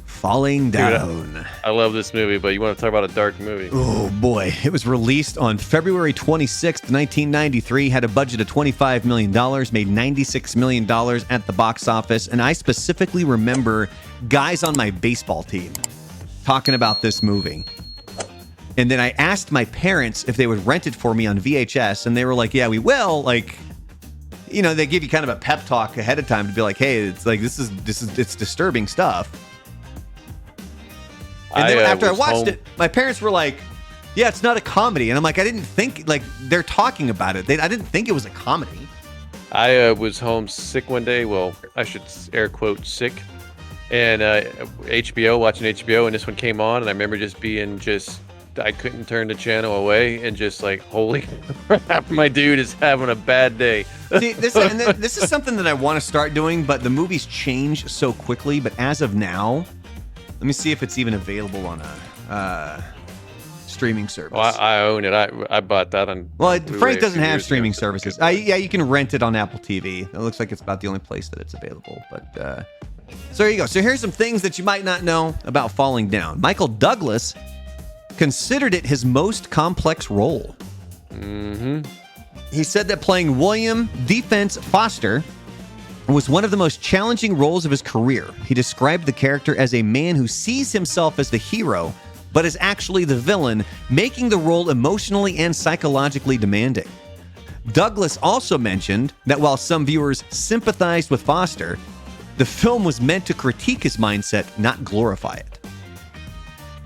Falling Down. Dude, I love this movie, but you want to talk about a dark movie? Oh, boy. It was released on February 26th, 1993, had a budget of $25 million, made $96 million at the box office, and I specifically remember guys on my baseball team talking about this movie. And then I asked my parents if they would rent it for me on VHS, and they were like, yeah, we will. Like, you know, they give you kind of a pep talk ahead of time to be like, hey, it's like, it's disturbing stuff. And then after I watched it, my parents were like, yeah, it's not a comedy. And I'm like, I didn't think, like, they're talking about it. I didn't think it was a comedy. I was home sick one day. Well, I should air quote sick. And watching HBO, and this one came on. And I remember just being I couldn't turn the channel away and just like, holy crap, my dude is having a bad day. See, this is something that I want to start doing, but the movies change so quickly. But as of now, let me see if it's even available on a streaming service. Well, I own it. I bought that on. Well, Frank doesn't have streaming services. Yeah, you can rent it on Apple TV. It looks like it's about the only place that it's available. But so there you go. So here's some things that you might not know about Falling Down. Michael Douglas considered it his most complex role. Mm-hmm. He said that playing William Defense Foster was one of the most challenging roles of his career. He described the character as a man who sees himself as the hero, but is actually the villain, making the role emotionally and psychologically demanding. Douglas also mentioned that while some viewers sympathized with Foster, the film was meant to critique his mindset, not glorify it.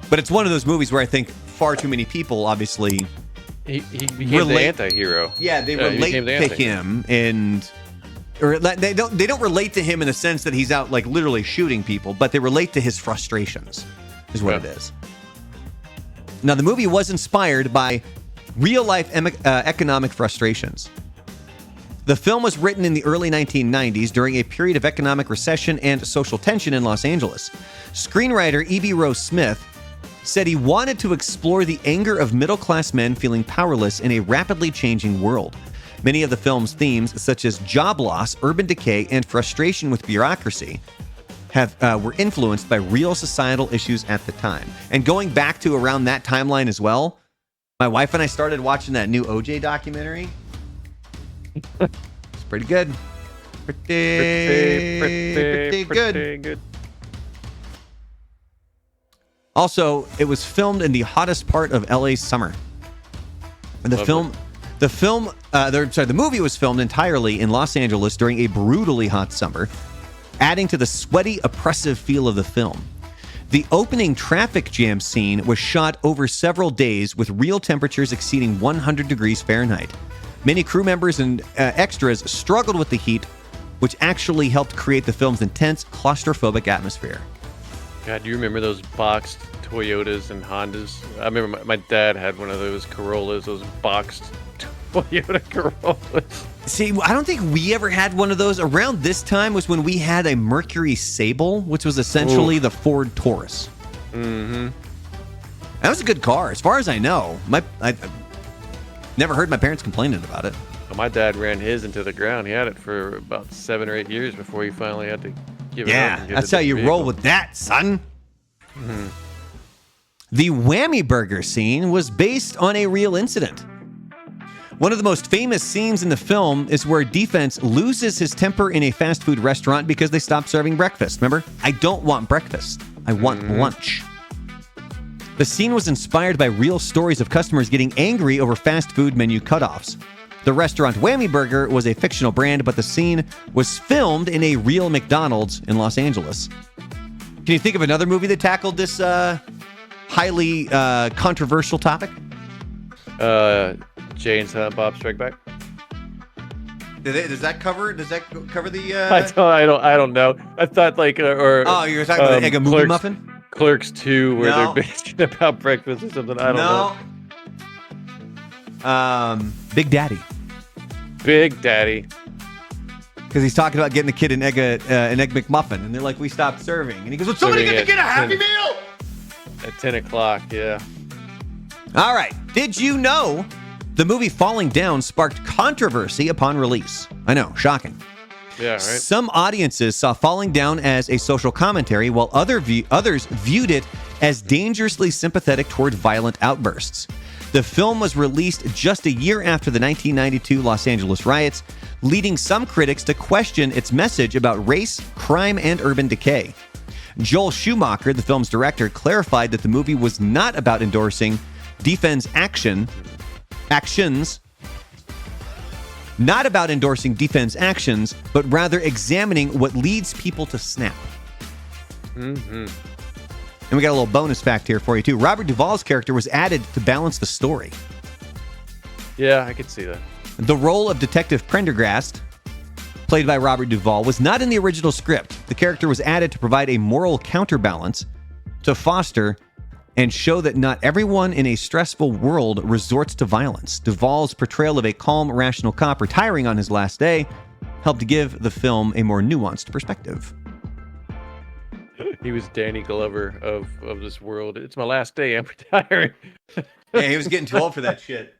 But it's one of those movies where I think far too many people, obviously, he became the anti-hero. Yeah, they relate to him, or they don't relate to him in the sense that he's out like literally shooting people, but they relate to his frustrations, is what it is. Now, the movie was inspired by real-life economic frustrations. The film was written in the early 1990s during a period of economic recession and social tension in Los Angeles. Screenwriter E.B. Rose Smith said he wanted to explore the anger of middle-class men feeling powerless in a rapidly changing world. Many of the film's themes, such as job loss, urban decay, and frustration with bureaucracy, were influenced by real societal issues at the time. And going back to around that timeline as well, my wife and I started watching that new OJ documentary. It's pretty good. Pretty good. Also, it was filmed in the hottest part of LA's summer. And the movie was filmed entirely in Los Angeles during a brutally hot summer, adding to the sweaty, oppressive feel of the film. The opening traffic jam scene was shot over several days with real temperatures exceeding 100 degrees Fahrenheit. Many crew members and extras struggled with the heat, which actually helped create the film's intense, claustrophobic atmosphere. God, do you remember those boxed Toyotas and Hondas? I remember my dad had one of those Corollas, those boxed Toyota Corollas. See, I don't think we ever had one of those. Around this time was when we had a Mercury Sable, which was essentially the Ford Taurus. Mm-hmm. That was a good car, as far as I know. I never heard my parents complaining about it. Well, my dad ran his into the ground. He had it for about 7 or 8 years before he finally had to give it up. Yeah, that's how you roll with that, son. Mm-hmm. The Whammy Burger scene was based on a real incident. One of the most famous scenes in the film is where Defense loses his temper in a fast food restaurant because they stopped serving breakfast. Remember? I don't want breakfast. I want lunch. The scene was inspired by real stories of customers getting angry over fast food menu cutoffs. The restaurant Whammy Burger was a fictional brand, but the scene was filmed in a real McDonald's in Los Angeles. Can you think of another movie that tackled this highly controversial topic? Jay and Silent Bob Strike Back. Does that cover the? I don't know. I thought like oh, you were talking about the Egg and Movie Muffin. Clerks 2, where they're bitching about breakfast or something. I don't know. Big Daddy. Big Daddy. Because he's talking about getting the kid an egg McMuffin, and they're like, "We stopped serving," and he goes, "Well, somebody get a Happy Meal." At 10 o'clock, yeah. All right. Did you know the movie Falling Down sparked controversy upon release? I know, shocking. Yeah, right. Some audiences saw Falling Down as a social commentary, while others viewed it as dangerously sympathetic toward violent outbursts. The film was released just a year after the 1992 Los Angeles riots, leading some critics to question its message about race, crime, and urban decay. Joel Schumacher, the film's director, clarified that the movie was not about endorsing defense actions, but rather examining what leads people to snap. Mm-hmm. And we got a little bonus fact here for you, too. Robert Duvall's character was added to balance the story. Yeah, I could see that. The role of Detective Prendergast, played by Robert Duvall, was not in the original script. The character was added to provide a moral counterbalance, to foster and show that not everyone in a stressful world resorts to violence. Duvall's portrayal of a calm, rational cop retiring on his last day helped give the film a more nuanced perspective. He was Danny Glover of this world. It's my last day. I'm retiring. Yeah, he was getting too old for that shit.